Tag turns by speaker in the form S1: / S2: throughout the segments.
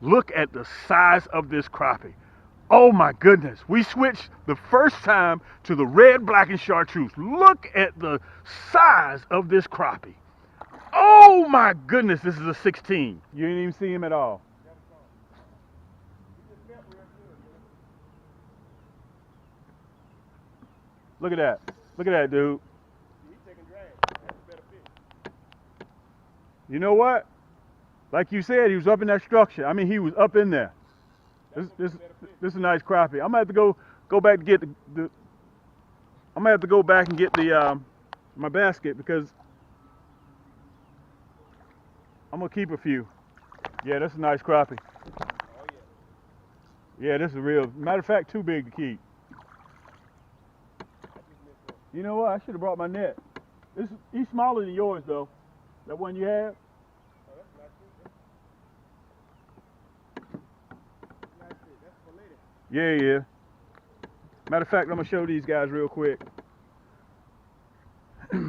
S1: Look at the size of this crappie. Oh my goodness. We switched the first time to the red, black, and chartreuse. Look at the size of this crappie. Oh my goodness, this is a 16. You didn't even see him at all. Look at that. Look at that, dude. You know what? Like you said, he was up in that structure. I mean, he was up in there. This is a nice crappie. I'm gonna have to go back to get the I'm gonna have to go back and get the my basket because I'm gonna keep a few. Yeah, that's a nice crappie. Yeah, this is real. Matter of fact, too big to keep. You know what? I should have brought my net. He's smaller than yours though. That one you have? Yeah, yeah. Matter of fact, I'm gonna show these guys real quick. Let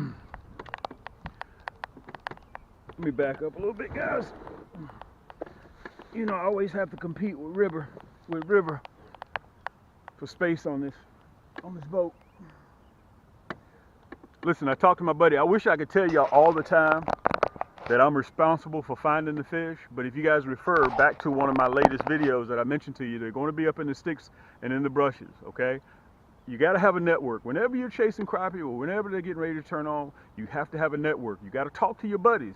S1: me back up a little bit, guys. You know, I always have to compete with River for space on this boat. Listen, I talked to my buddy. I wish I could tell y'all all the time that I'm responsible for finding the fish, but if you guys refer back to one of my latest videos that I mentioned to you, they're going to be up in the sticks and in the brushes, okay? You got to have a network. Whenever you're chasing crappie or whenever they're getting ready to turn on, you have to have a network. You got to talk to your buddies.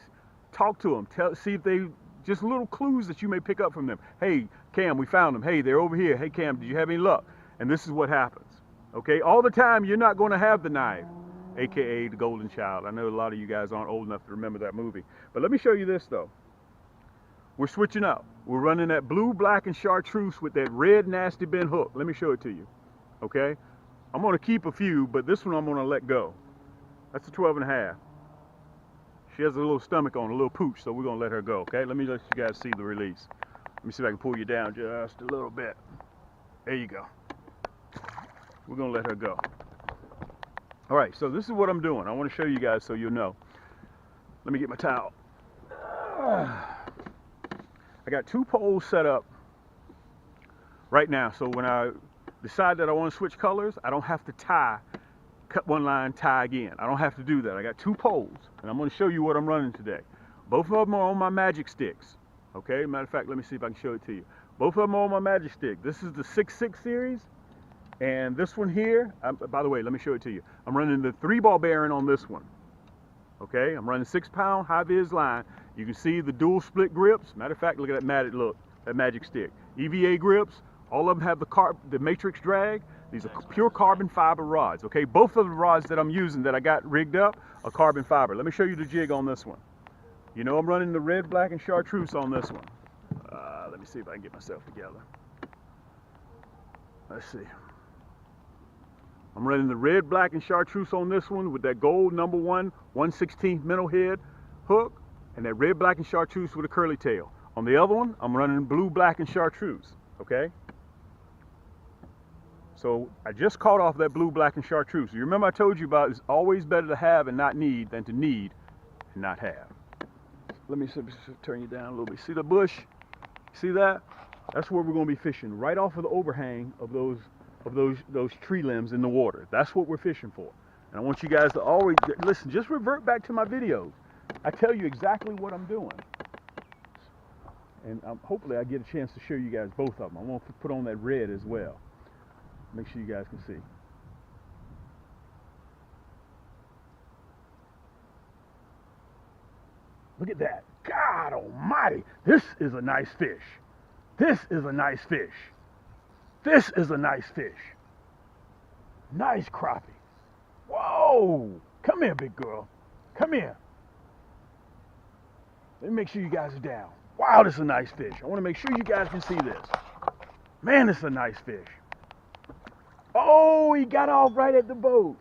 S1: Talk to them. See if they, just little clues that you may pick up from them. Hey, Cam, we found them. Hey, they're over here. Hey, Cam, did you have any luck? And this is what happens, okay? All the time, you're not going to have the knife, AKA the Golden Child. I know a lot of you guys aren't old enough to remember that movie. But let me show you this, though. We're switching up. We're running that blue, black, and chartreuse with that red nasty bend hook. Let me show it to you, okay? I'm going to keep a few, but this one I'm going to let go. That's a 12 and a half. She has a little stomach on, a little pooch, so we're going to let her go, okay? Let me let you guys see the release. Let me see if I can pull you down just a little bit. There you go. We're going to let her go. All right, so this is what I'm doing. I want to show you guys so you'll know. Let me get my towel. I got 2 poles set up right now, so when I decide that I want to switch colors, I don't have to cut one line, tie again. I don't have to do that. I got 2 poles, and I'm going to show you what I'm running today. Both of them are on my Magic Stiks. Okay, matter of fact, let me see if I can show it to you. Both of them are on my Magic Stik. This is the 6.6 series, and this one here, by the way, let me show it to you. I'm running the 3-ball bearing on this one. Okay, I'm running 6-pound high-vis line. You can see the dual split grips. Matter of fact, look at that Magic Stik. EVA grips. All of them have the matrix drag. These are pure carbon fiber rods, okay? Both of the rods that I'm using that I got rigged up are carbon fiber. Let me show you the jig on this one. You know I'm running the red, black, and chartreuse on this one. Let me see if I can get myself together. Let's see. I'm running the red, black, and chartreuse on this one with that gold number 1/16 minnow head hook, and that red, black, and chartreuse with a curly tail. On the other one, I'm running blue, black, and chartreuse, okay? So I just caught off that blue, black, and chartreuse. You remember I told you about it's always better to have and not need than to need and not have. Let me turn you down a little bit. See the bush? See that? That's where we're going to be fishing, right off of the overhang of those tree limbs in the water. That's what we're fishing for. And I want you guys to always listen. Just revert back to my videos. I tell you exactly what I'm doing. And hopefully I get a chance to show you guys both of them. I want to put on that red as well. Make sure you guys can see. Look at that. God almighty. This is a nice fish. This is a nice fish. This is a nice fish. Nice crappie. Whoa. Come here, big girl. Come here. Let me make sure you guys are down. Wow, this is a nice fish. I want to make sure you guys can see this. Man, this is a nice fish. Oh, he got off right at the boat.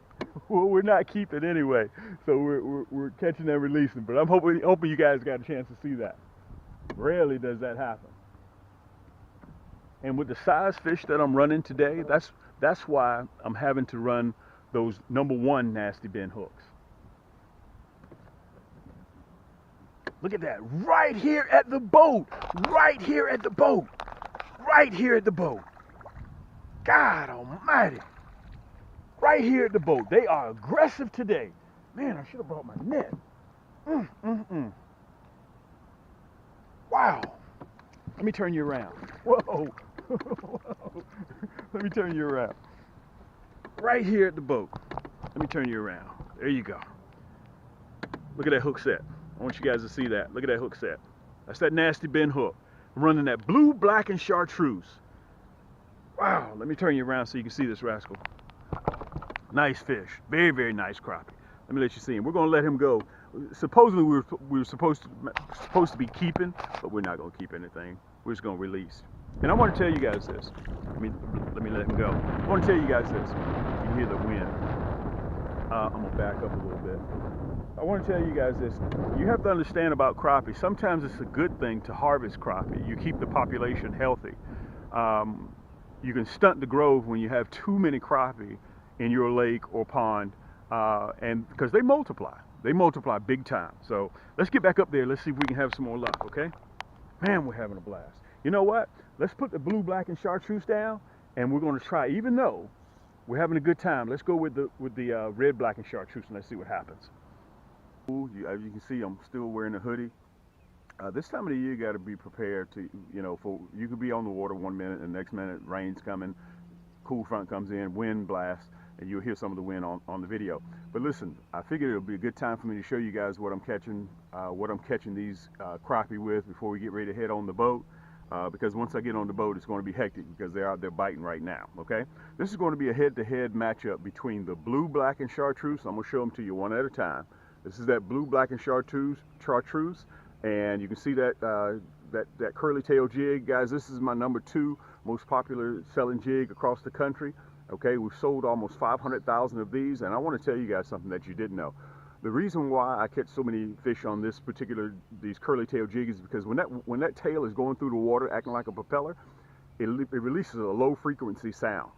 S1: Well, we're not keeping anyway, so we're catching and releasing. But I'm hoping you guys got a chance to see that. Rarely does that happen. And with the size fish that I'm running today, that's why I'm having to run those number 1 nasty bend hooks. Look at that, right here at the boat, right here at the boat, right here at the boat. God almighty, right here at the boat. They are aggressive today. Man, I should have brought my net. Wow. Let me turn you around. Whoa. Whoa. Let me turn you around. Right here at the boat. Let me turn you around. There you go. Look at that hook set. I want you guys to see that. Look at that hook set. That's that nasty bend hook. I'm running that blue, black, and chartreuse. Wow. Let me turn you around so you can see this rascal. Nice fish. Very, very nice crappie. Let me let you see him. We're going to let him go. Supposedly we were supposed to be keeping, but we're not going to keep anything. We're just going to release. And I want to tell you guys this. Let me let him go. I want to tell you guys this. You can hear the wind. I'm going to back up a little bit. I want to tell you guys this. You have to understand about crappie. Sometimes it's a good thing to harvest crappie. You keep the population healthy. You can stunt the growth when you have too many crappie in your lake or pond, and because they multiply big time. So let's get back up there. Let's see if we can have some more luck. Okay, man, we're having a blast. You know what? Let's put the blue, black, and chartreuse down, and we're going to try. Even though we're having a good time, let's go with the red, black, and chartreuse, and let's see what happens. As you can see, I'm still wearing a hoodie. This time of the year, you got to be prepared to, you could be on the water 1 minute, and the next minute rain's coming, cool front comes in, wind blasts, and you'll hear some of the wind on the video. But listen, I figured it'll be a good time for me to show you guys what I'm catching these crappie with before we get ready to head on the boat. Because once I get on the boat, it's going to be hectic because they're out there biting right now. Okay, this is going to be a head-to-head matchup between the blue, black, and chartreuse. I'm going to show them to you one at a time. This is that blue, black, and chartreuse, and you can see that that curly tail jig, guys. This is my #2 most popular selling jig across the country. Okay, we've sold almost 500,000 of these, and I want to tell you guys something that you didn't know. The reason why I catch so many fish on these curly tail jigs is because when that tail is going through the water acting like a propeller, it releases a low frequency sound.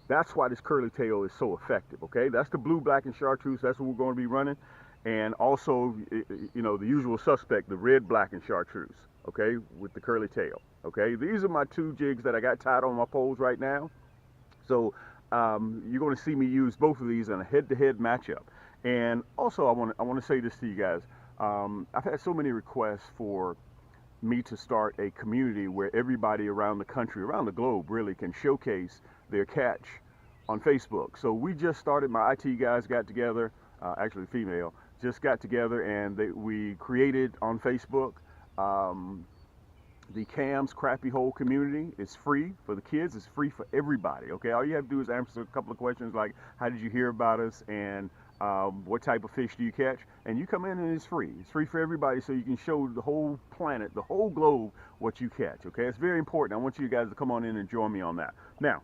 S1: That's why this curly tail is so effective. Okay, that's the blue, black, and chartreuse. That's what we're going to be running, and also the usual suspect, the red, black, and chartreuse. Okay, with the curly tail. Okay, these are my 2 jigs that I got tied on my poles right now. So you're going to see me use both of these in a head-to-head matchup. And also, I want to say this to you guys. I've had so many requests for me to start a community where everybody around the country, around the globe, really can showcase their catch on Facebook. So we just started. My IT guys got together, actually female, just got together, and we created on Facebook the Cam's Crappie Hole community. It's free for the kids. It's free for everybody. Okay, all you have to do is answer a couple of questions like, how did you hear about us, and what type of fish do you catch? And you come in and it's free. It's free for everybody, so you can show the whole planet, the whole globe, what you catch. Okay, it's very important. I want you guys to come on in and join me on that. Now,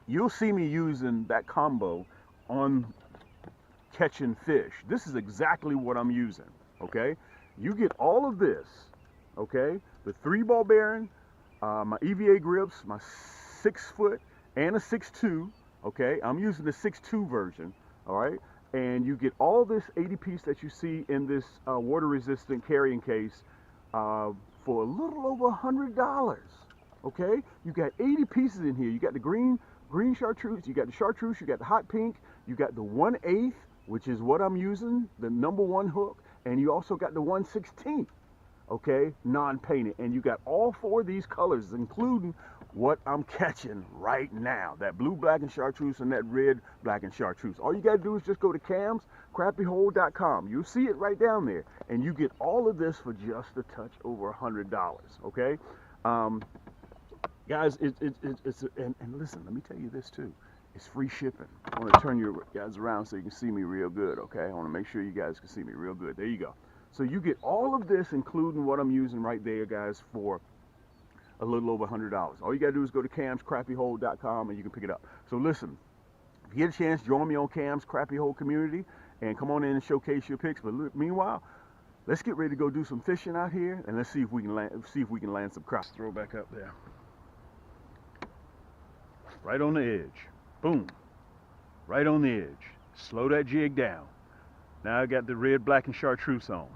S1: you'll see me using that combo on catching fish. This is exactly what I'm using. Okay, you get all of this. Okay, the 3-ball bearing, my EVA grips, my 6-foot and a 6.2. Okay, I'm using the 6.2 version. All right, and you get all this 80 piece that you see in this water resistant carrying case for a little over $100. Okay, you got 80 pieces in here. You got the green chartreuse, you got the chartreuse, you got the hot pink, you got the 1/8, which is what I'm using, the #1 hook, and you also got the 1/16. Okay, non-painted, and you got all 4 of these colors, including what I'm catching right now, that blue, black, and chartreuse, and that red, black, and chartreuse. All you got to do is just go to camscrappiehole.com. You'll see it right down there, and you get all of this for just a touch over $100. Okay, guys, and listen, let me tell you this too. It's free shipping. I want to turn you guys around so you can see me real good. Okay, I want to make sure you guys can see me real good. There you go. So you get all of this, including what I'm using right there, guys, for a little over $100. All you got to do is go to camscrappiehole.com and you can pick it up. So listen, if you get a chance, join me on Cam's Crappie Hole community and come on in and showcase your picks. But look, meanwhile, let's get ready to go do some fishing out here, and let's see if we can land some crappie. Throw back up there. Right on the edge. Boom. Right on the edge. Slow that jig down. Now I got the red, black, and chartreuse on.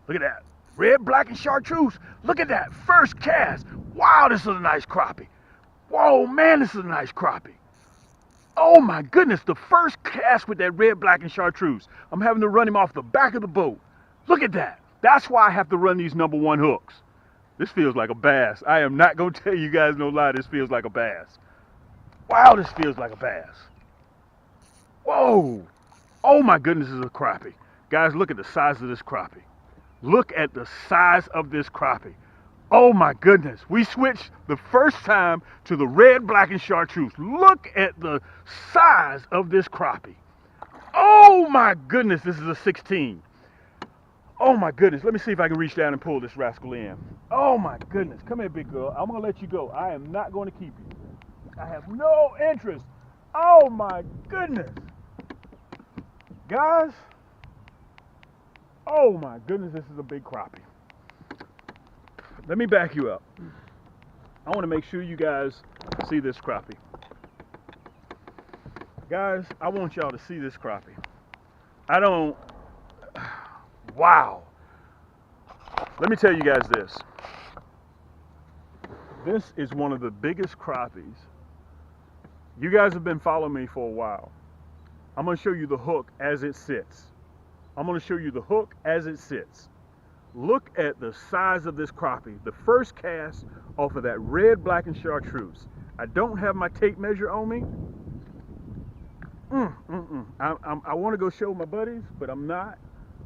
S1: Look at that. Red, black, and chartreuse. Look at that. First cast. Wow, this is a nice crappie. Whoa, man, this is a nice crappie. Oh my goodness, the first cast with that red, black, and chartreuse. I'm having to run him off the back of the boat. Look at that. That's why I have to run these #1 hooks. This feels like a bass. I am not going to tell you guys no lie, this feels like a bass. Wow, this feels like a bass. Whoa. Oh my goodness, this is a crappie. Guys, look at the size of this crappie. Look at the size of this crappie. Oh my goodness. We switched the first time to the red, black, and chartreuse. Look at the size of this crappie. Oh my goodness, this is a 16. Oh my goodness. Let me see if I can reach down and pull this rascal in. Oh my goodness. Come here, big girl. I'm going to let you go. I am not going to keep you. I have no interest. Oh my goodness. Guys. Oh my goodness, this is a big crappie. Let me back you up. I want to make sure you guys see this crappie. Guys, I want y'all to see this crappie. Wow. Let me tell you guys this. This is one of the biggest crappies. You guys have been following me for a while. I'm going to show you the hook as it sits. I'm going to show you the hook as it sits. Look at the size of this crappie. The first cast off of that red, black, and chartreuse. I don't have my tape measure on me. I want to go show my buddies, but I'm not.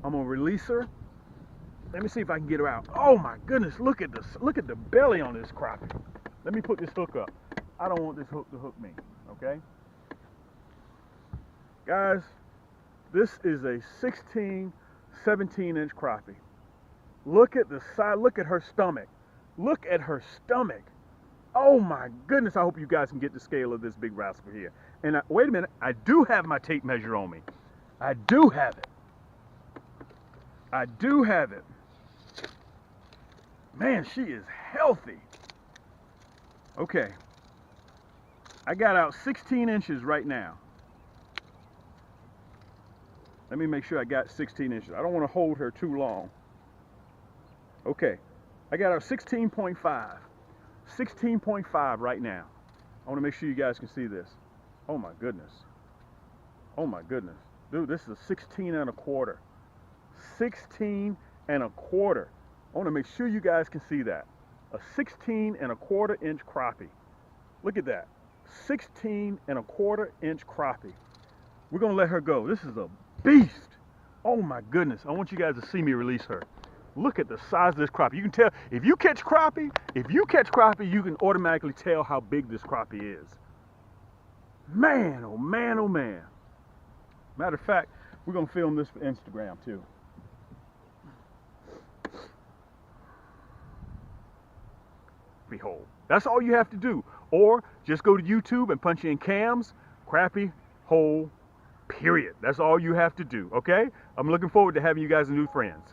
S1: I'm going to release her. Let me see if I can get her out. Oh my goodness, look at the belly on this crappie. Let me put this hook up. I don't want this hook to hook me, okay? Guys, this is a 16, 17-inch crappie. Look at the side, look at her stomach. Look at her stomach. Oh my goodness, I hope you guys can get the scale of this big rascal here. And wait a minute, I do have my tape measure on me. I do have it. I do have it. Man, she is healthy. Okay. I got out 16 inches right now. Let me make sure I got 16 inches. I don't want to hold her too long. Okay. I got out 16.5. 16.5 right now. I want to make sure you guys can see this. Oh my goodness. Oh my goodness. Dude, this is a 16 and a quarter. 16 and a quarter. I want to make sure you guys can see that. A 16 and a quarter inch crappie. Look at that. 16 and a quarter inch crappie. We're going to let her go. This is a beast. Oh my goodness. I want you guys to see me release her. Look at the size of this crappie. You can tell, if you catch crappie, you can automatically tell how big this crappie is. Man, oh man, oh man. Matter of fact, we're going to film this for Instagram too. Behold. That's all you have to do. Or just go to YouTube and punch in Cam's crappie hole, period. That's all you have to do, okay? I'm looking forward to having you guys as new friends.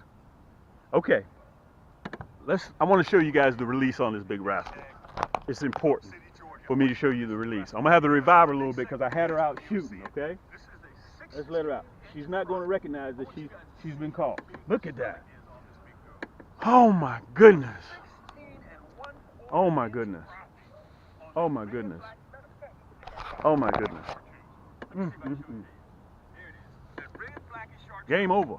S1: Okay. I want to show you guys the release on this big rascal. It's important for me to show you the release. I'm going to have to revive her a little bit because I had her out shooting, okay? Let's let her out. She's not going to recognize that she's been caught. Look at that. Oh my goodness. Oh my goodness. Oh my goodness. Oh my goodness. Game over.